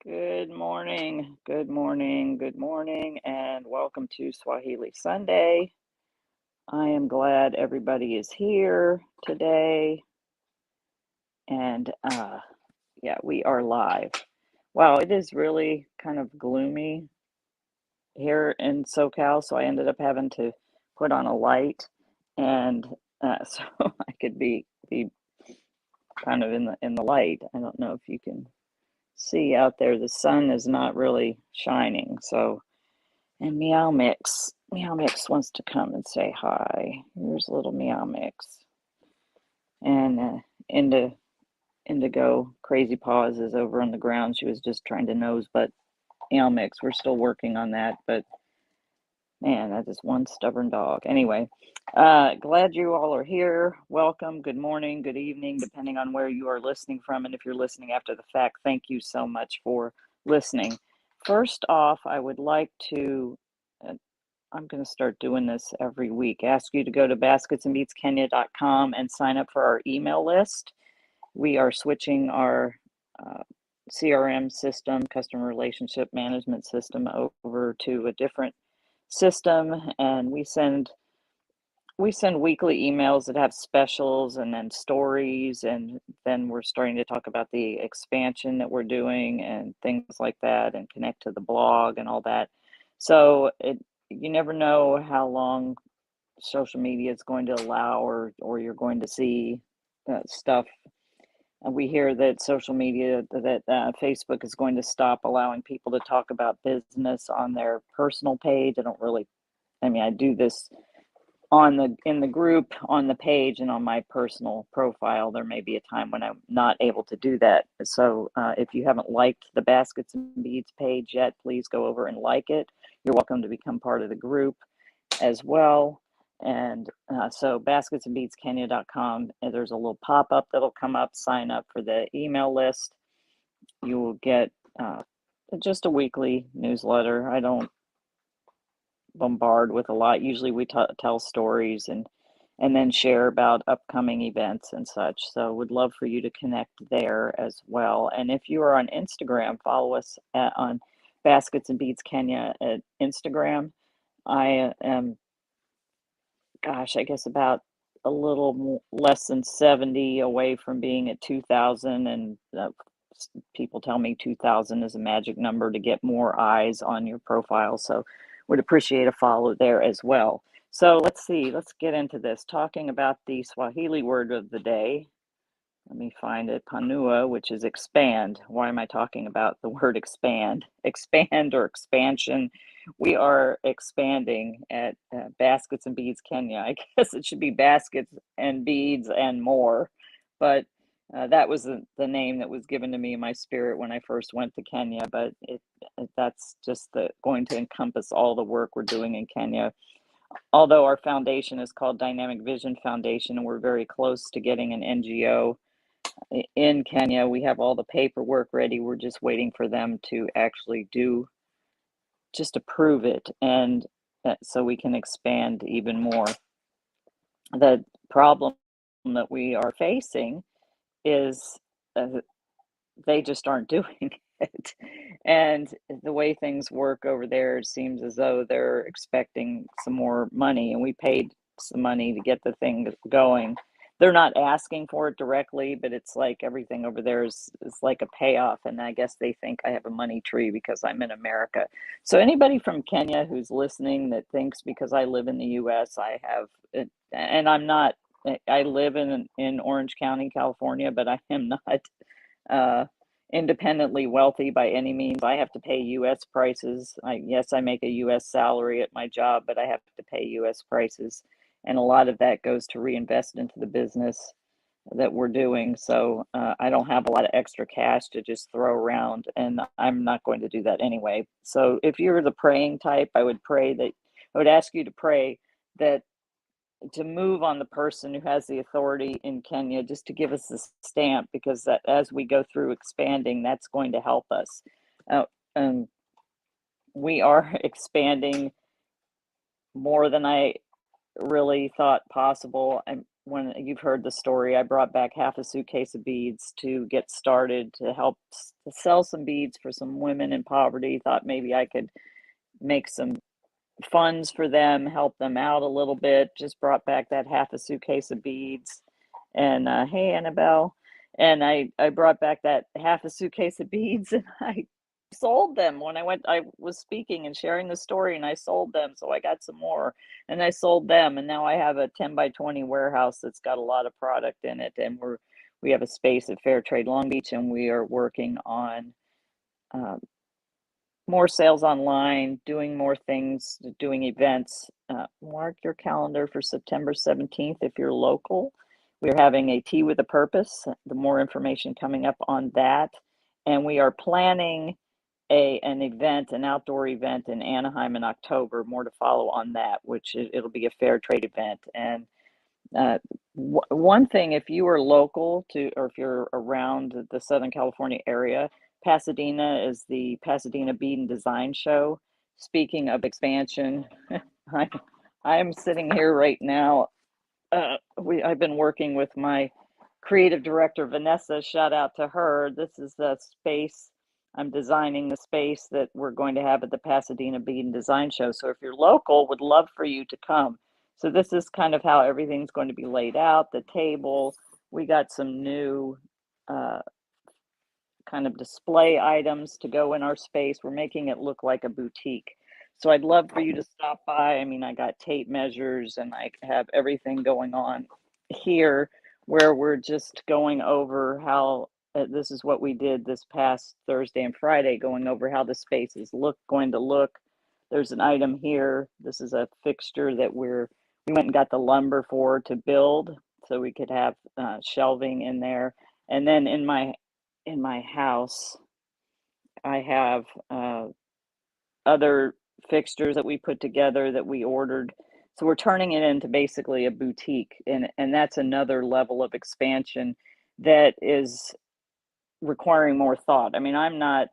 Good morning, good morning, good morning, and welcome to Swahili Sunday. I am glad everybody is here today, and yeah, we are live. Wow, it is really kind of gloomy here in SoCal, so I ended up having to put on a light, and so I could be kind of in the light. I don't know if you can see out there. The sun is not really shining, so. And Meow Mix wants to come and say hi. Here's little Meow Mix. And Indigo Crazy Paws is over on the ground. She was just trying to nose, but Meow Mix, we're still working on that. But man, that is one stubborn dog. Anyway, glad you all are here. Welcome. Good morning, good evening, depending on where you are listening from. And if you're listening after the fact, thank you so much for listening. First off, I would like to I'm going to start doing this every week. Ask you to go to basketsandbeadskenya.com and sign up for our email list. We are switching our CRM system, customer relationship management system, over to a different system, and we send weekly emails that have specials and then stories, and then we're starting to talk about the expansion that we're doing and things like that, and connect to the blog and all that. So you never know how long social media is going to allow, or you're going to see stuff. And we hear that social media, that Facebook is going to stop allowing people to talk about business on their personal page. I do this in the group, on the page, and on my personal profile. There may be a time when I'm not able to do that. So if you haven't liked the Baskets and Beads page yet, please go over and like it. You're welcome to become part of the group as well. And so basketsandbeadskenya.com, and there's a little pop-up that'll come up. Sign up for the email list. You will get just a weekly newsletter. I don't bombard with a lot. Usually we tell stories and then share about upcoming events and such. So would love for you to connect there as well. And if you are on Instagram, follow us on Baskets and Beads Kenya at Instagram. I am, gosh, I guess about a little less than 70 away from being at 2,000, and people tell me 2,000 is a magic number to get more eyes on your profile. So would appreciate a follow there as well. So let's get into this, talking about the Swahili word of the day. Let me find it. Panua, which is expand. Why am I talking about the word expand? Expand or expansion. We are expanding at Baskets and Beads Kenya. I guess it should be Baskets and Beads and More, but that was the name that was given to me in my spirit when I first went to Kenya. But that's just going to encompass all the work we're doing in Kenya. Although our foundation is called Dynamic Vision Foundation, and we're very close to getting an NGO in Kenya. We have all the paperwork ready. We're just waiting for them to actually just approve it, and so we can expand even more. The problem that we are facing is they just aren't doing it. And the way things work over there, it seems as though they're expecting some more money, and we paid some money to get the thing going. They're not asking for it directly, but it's like everything over there is like a payoff. And I guess they think I have a money tree because I'm in America. So anybody from Kenya who's listening that thinks because I live in the US, I have it, and I'm not, I live in Orange County, California, but I am not independently wealthy by any means. I have to pay U.S. prices. Yes, I make a U.S. salary at my job, but I have to pay U.S. prices. And a lot of that goes to reinvest into the business that we're doing. So I don't have a lot of extra cash to just throw around, and I'm not going to do that anyway. So if you're the praying type, I would ask you to pray that to move on the person who has the authority in Kenya, just to give us the stamp, because that as we go through expanding, that's going to help us. And we are expanding more than I really thought possible. when you've heard the story, I brought back half a suitcase of beads to get started to help to sell some beads for some women in poverty. Thought maybe I could make some funds for them, help them out a little bit. Just brought back that half a suitcase of beads. And hey, Annabelle. And I brought back that half a suitcase of beads and I sold them when I went. I was speaking and sharing the story and I sold them. So I got some more and I sold them. And now I have a 10 by 20 warehouse that's got a lot of product in it. And we have a space at Fair Trade Long Beach and we are working on uh, more sales online, doing more things, doing events. Mark your calendar for September 17th if you're local. We're having a Tea with a Purpose. The more information coming up on that. And we are planning an event, an outdoor event in Anaheim in October. More to follow on that, which it'll be a fair trade event. And uh, one thing, if you are local to, or if you're around the Southern California area, Pasadena is the Pasadena Bead and Design Show. Speaking of expansion, I, I am sitting here right now. I've been working with my creative director, Vanessa. Shout out to her. This is the space. I'm designing the space that we're going to have at the Pasadena Bead and Design Show. So if you're local, would love for you to come. So this is kind of how everything's going to be laid out, the table. We got some new uh, kind of display items to go in our space. We're making it look like a boutique. So I'd love for you to stop by. I mean, I got tape measures and I have everything going on here where we're just going over how this is what we did this past Thursday and Friday, going over how the space is going to look. There's an item here. This is a fixture that we went and got the lumber for to build so we could have shelving in there. And then in my house, I have other fixtures that we put together that we ordered. So we're turning it into basically a boutique, and that's another level of expansion that is requiring more thought. I mean, I'm not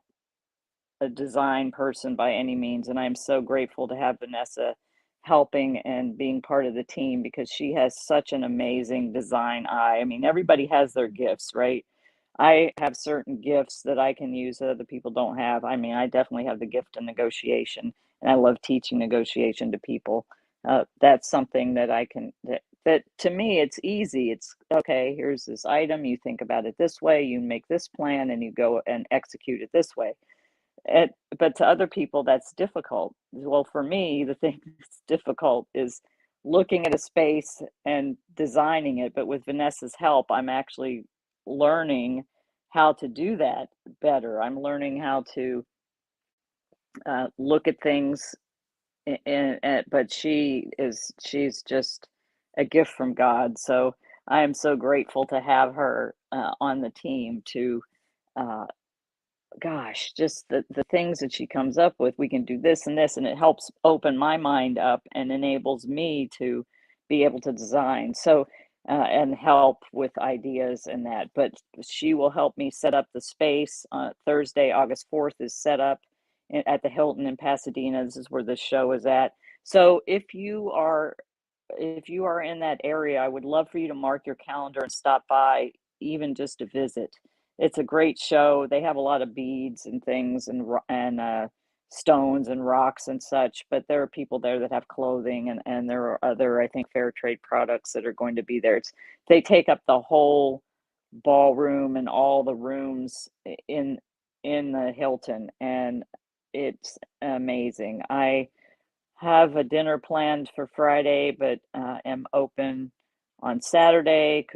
a design person by any means, and I'm so grateful to have Vanessa helping and being part of the team because she has such an amazing design eye. I mean, everybody has their gifts, right? I have certain gifts that I can use that other people don't have. I mean, I definitely have the gift of negotiation, and I love teaching negotiation to people. That's something that I can, that to me, it's easy. It's okay, here's this item. You think about it this way, you make this plan, and you go and execute it this way. But to other people, that's difficult. Well, for me, the thing that's difficult is looking at a space and designing it. But with Vanessa's help, I'm actually learning how to do that better. I'm learning how to look at things, but she's just a gift from God. So I am so grateful to have her on the team to. Uh, Gosh, just the things that she comes up with, we can do this and this, and it helps open my mind up and enables me to be able to design. So, and help with ideas and that. But she will help me set up the space. Thursday, August 4th is set up at the Hilton in Pasadena. This is where the show is at. So if you are in that area, I would love for you to mark your calendar and stop by, even just to visit. It's a great show. They have a lot of beads and things and stones and rocks and such, but there are people there that have clothing and there are other, I think, fair trade products that are going to be there. They take up the whole ballroom and all the rooms in the Hilton, and it's amazing. I have a dinner planned for Friday, but am open on Saturday.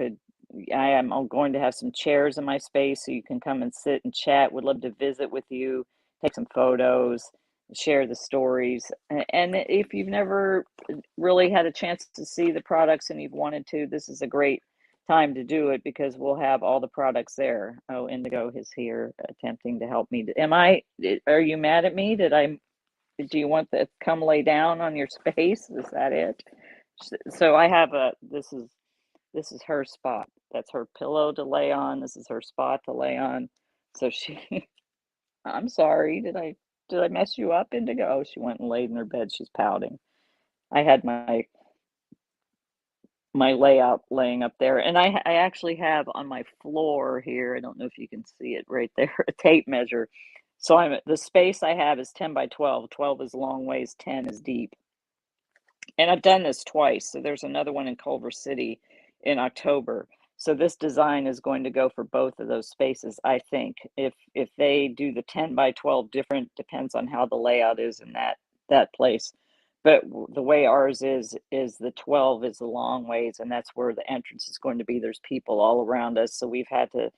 I am going to have some chairs in my space so you can come and sit and chat. Would love to visit with you, take some photos, share the stories. And if you've never really had a chance to see the products and you've wanted to, this is a great time to do it because we'll have all the products there. Oh, Indigo is here attempting to help me. Are you mad at me? Do you want to come lay down on your space? Is that it? So I have this is her spot. That's her pillow to lay on. This is her spot to lay on. So I'm sorry, did I mess you up, Indigo? Oh, she went and laid in her bed. She's pouting. I had my layout laying up there. And I actually have on my floor here, I don't know if you can see it right there, a tape measure. So the space I have is 10 by 12. 12 is long ways, 10 is deep. And I've done this twice. So there's another one in Culver City in October. So this design is going to go for both of those spaces, I think. If they do the 10 by 12 different, depends on how the layout is in that place. But the way ours is the 12 is the long ways, and that's where the entrance is going to be. There's people all around us. So we've had to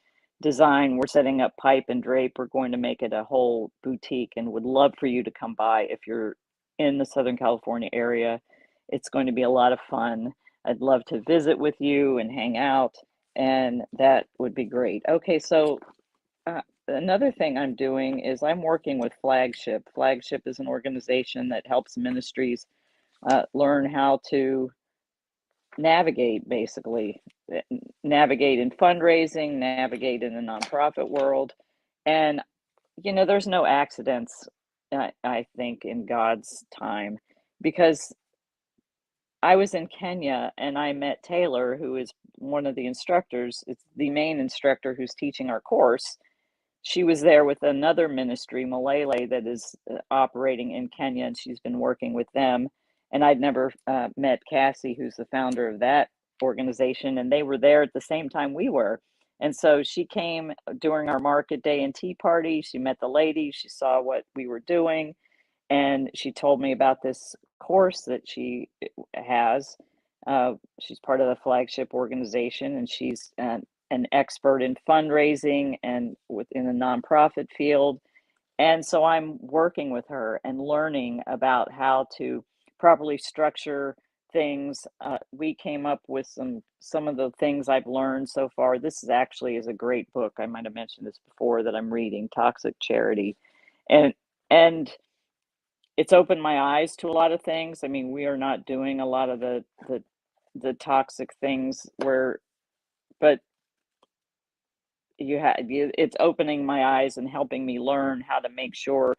design, we're setting up pipe and drape. We're going to make it a whole boutique, and would love for you to come by if you're in the Southern California area. It's going to be a lot of fun. I'd love to visit with you and hang out, and that would be great. Okay, so another thing I'm doing is I'm working with Flagship. Flagship is an organization that helps ministries learn how to navigate, basically, navigate in fundraising, navigate in the nonprofit world. And, there's no accidents, I think, in God's time, because I was in Kenya and I met Taylor, who is one of the instructors. It's the main instructor who's teaching our course. She was there with another ministry, Malele, that is operating in Kenya, and she's been working with them. And I'd never met Cassie, who's the founder of that organization, and they were there at the same time we were. And so she came during our market day and tea party. She met the ladies, she saw what we were doing, and she told me about this course that she has. She's part of the Flagship organization, and she's an expert in fundraising and within the nonprofit field. And so I'm working with her and learning about how to properly structure things. We came up with some of the things I've learned so far. This is a great book. I might have mentioned this before, that I'm reading, Toxic Charity, and and it's opened my eyes to a lot of things. I mean, we are not doing a lot of the toxic things where, but it's opening my eyes and helping me learn how to make sure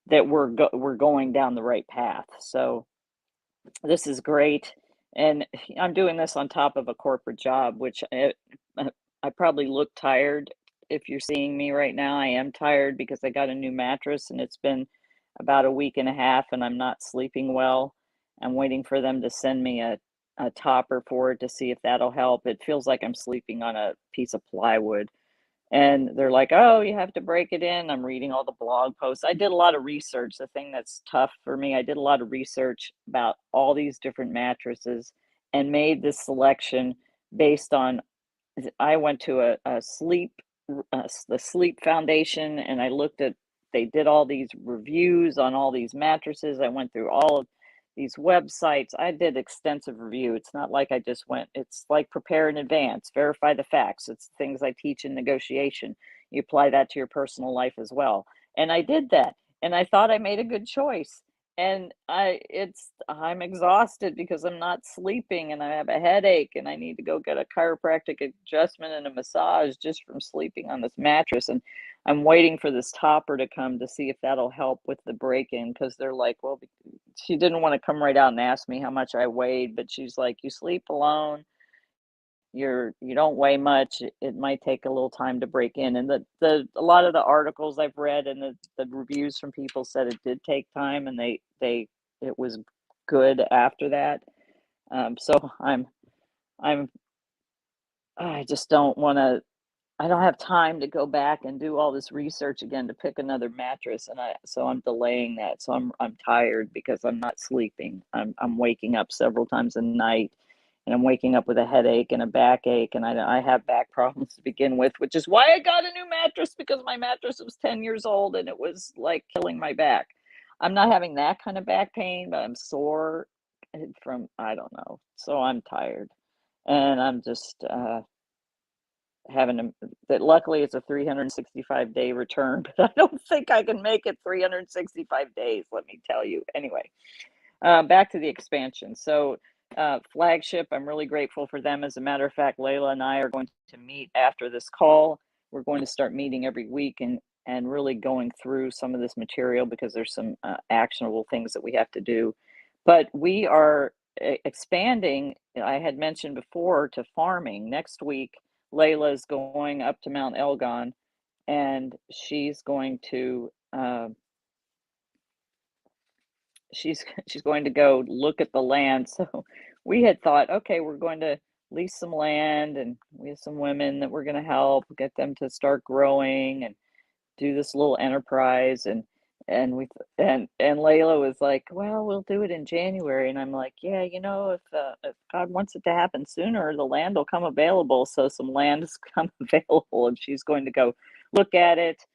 that we're going down the right path. So this is great, and I'm doing this on top of a corporate job, which I probably look tired. If you're seeing me right now, I am tired because I got a new mattress, and it's been about a week and a half, and I'm not sleeping well. I'm waiting for them to send me a topper for it to see if that'll help. It feels like I'm sleeping on a piece of plywood. And they're like, oh, you have to break it in. I'm reading all the blog posts. I did a lot of research. The thing that's tough for me, I did a lot of research about all these different mattresses and made this selection based on, I went to a sleep, the Sleep Foundation, and I looked at, they did all these reviews on all these mattresses. I went through all of these websites. I did extensive review. It's not like I just went, it's like prepare in advance, verify the facts. It's things I teach in negotiation. You apply that to your personal life as well. And I did that. And I thought I made a good choice. And I'm exhausted because I'm not sleeping, and I have a headache, and I need to go get a chiropractic adjustment and a massage just from sleeping on this mattress. And I'm waiting for this topper to come to see if that'll help with the break-in, because they're like, well, she didn't want to come right out and ask me how much I weighed, but she's like, you sleep alone, you don't weigh much, it might take a little time to break in. And the a lot of the articles I've read and the reviews from people said it did take time, and it was good after that. So I'm I just don't want to, I don't have time to go back and do all this research again to pick another mattress, and so I'm delaying that. So I'm tired because I'm not sleeping. I'm waking up several times a night, and I'm waking up with a headache and a backache, and I have back problems to begin with, which is why I got a new mattress, because my mattress was 10 years old and it was like killing my back. I'm not having that kind of back pain, but I'm sore from, I don't know. So I'm tired, and I'm just having that. Luckily it's a 365-day return, but I don't think I can make it 365 days, let me tell you. Anyway, back to the expansion. So Flagship, I'm really grateful for them. As a matter of fact, Layla and I are going to meet after this call. We're going to start meeting every week and really going through some of this material, because there's some actionable things that we have to do. But we are expanding. I had mentioned before to farming. Next week, Layla's going up to Mount Elgon, and she's going to go look at the land. So we had thought, okay, we're going to lease some land, and we have some women that we're going to help get them to start growing and do this little enterprise. And Layla was like, well, we'll do it in January. And I'm like, yeah, if God wants it to happen sooner, the land will come available. So some land has come available, and she's going to go look at it.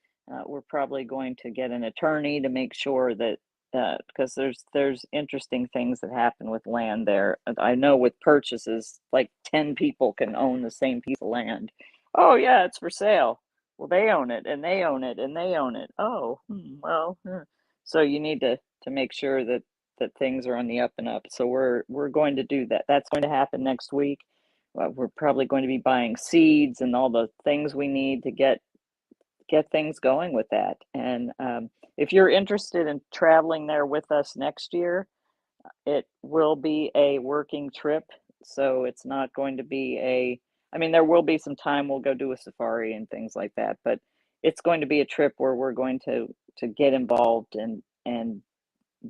We're probably going to get an attorney to make sure that, because there's interesting things that happen with land there. I know with purchases, like 10 people can own the same piece of land. Oh yeah, it's for sale. Well, they own it, and they own it, and they own it. Oh, well, so you need to make sure that things are on the up and up. So we're going to do that. That's going to happen next week. We're probably going to be buying seeds and all the things we need to get things going with that. And if you're interested in traveling there with us next year, it will be a working trip, so it's not going to be I mean, there will be some time we'll go do a safari and things like that, but it's going to be a trip where we're going to get involved and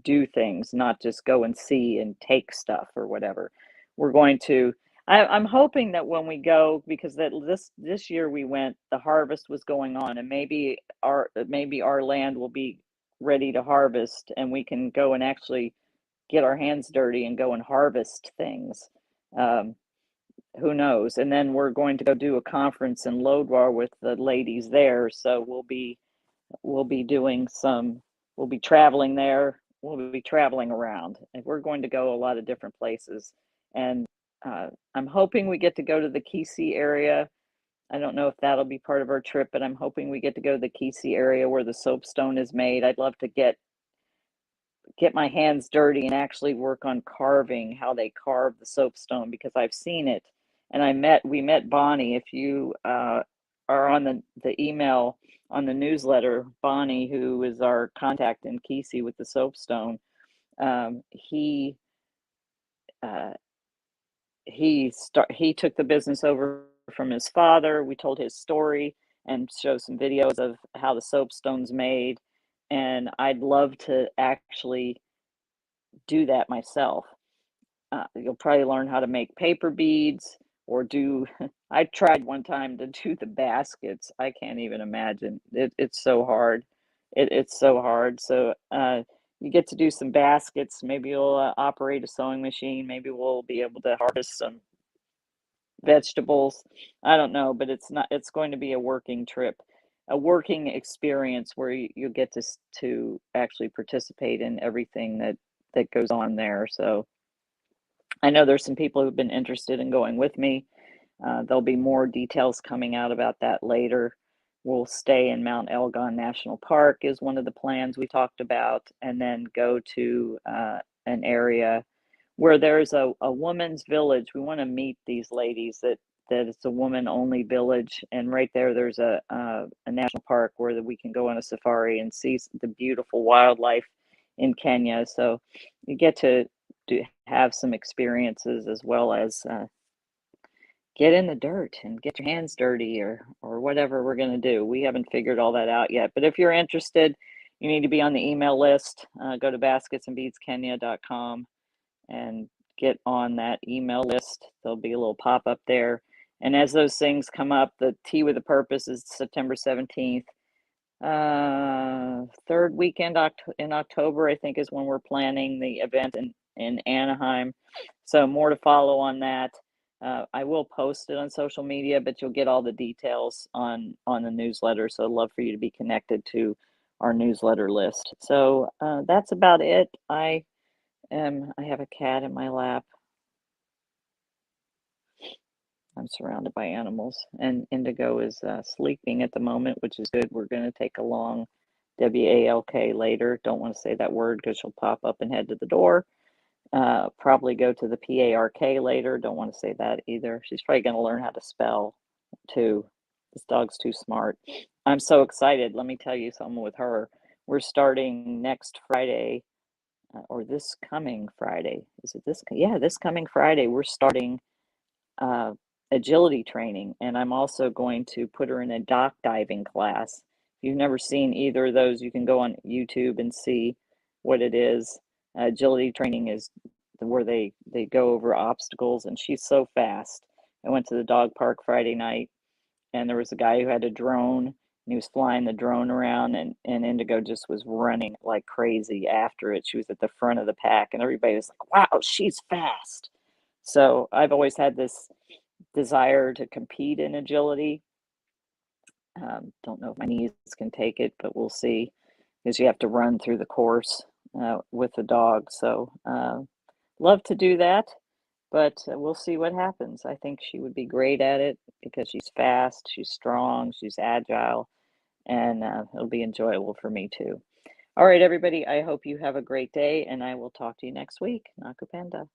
do things, not just go and see and take stuff or whatever. We're going to. I'm hoping that when we go, because this year we went, the harvest was going on, and maybe our land will be ready to harvest, and we can go and actually get our hands dirty and go and harvest things. Um, who knows? And then we're going to go do a conference in Lodwar with the ladies there. So we'll be doing some. We'll be traveling there. We'll be traveling around, and we're going to go a lot of different places. And I'm hoping we get to go to the Kisi area. I don't know if that'll be part of our trip, but I'm hoping we get to go to the Kisi area where the soapstone is made. I'd love to get my hands dirty and actually work on carving how they carve the soapstone, because I've seen it. And we met Bonnie. If you are on the email on the newsletter, Bonnie, who is our contact in Kisi with the soapstone, he uh, he took the business over from his father. We told his story and showed some videos of how the soapstone's made. And I'd love to actually do that myself. You'll probably learn how to make paper beads or do. I tried one time to do the baskets. I can't even imagine. It's so hard. It's so hard. So you get to do some baskets. Maybe you'll operate a sewing machine. Maybe we'll be able to harvest some vegetables. I don't know, but it's going to be a working trip, a working experience where you get to actually participate in everything that goes on there. So I know there's some people who've been interested in going with me. There'll be more details coming out about that later. We'll stay in Mount Elgon National Park is one of the plans we talked about, and then go to an area where there's a woman's village. We want to meet these ladies that it's a woman only village, and right there's a national park where we can go on a safari and see the beautiful wildlife in Kenya. So you get to have some experiences, as well as get in the dirt and get your hands dirty, or whatever we're going to do. We haven't figured all that out yet, but if you're interested, you need to be on the email list. Go to basketsandbeadskenya.com and get on that email list. There'll be a little pop up there, and as those things come up, the Tea with a Purpose is September 17th. Third weekend in October, I think, is when we're planning the event in Anaheim. So more to follow on that. I will post it on social media, but you'll get all the details on the newsletter. So I'd love for you to be connected to our newsletter list. So that's about it. I have a cat in my lap. I'm surrounded by animals, and Indigo is sleeping at the moment, which is good. We're going to take a long walk later. Don't want to say that word because she'll pop up and head to the door. Probably go to the park later. Don't want to say that either. She's probably going to learn how to spell too. This dog's too smart. I'm so excited. Let me tell you something with her. We're starting next Friday. or this coming Friday. Is it this? Yeah, this coming Friday, we're starting uh, agility training, and I'm also going to put her in a dock diving class. If you've never seen either of those, you can go on YouTube and see what it is. Agility training is where they go over obstacles, and she's so fast. I went to the dog park Friday night, and there was a guy who had a drone, and he was flying the drone around, and Indigo just was running like crazy after it. She was at the front of the pack, and everybody was like, wow, she's fast. So I've always had this desire to compete in agility. Don't know if my knees can take it, but we'll see, because you have to run through the course with the dog. So love to do that, but we'll see what happens. I think she would be great at it because she's fast, she's strong, she's agile, and it'll be enjoyable for me too. All right, everybody, I hope you have a great day, and I will talk to you next week. Nakupenda.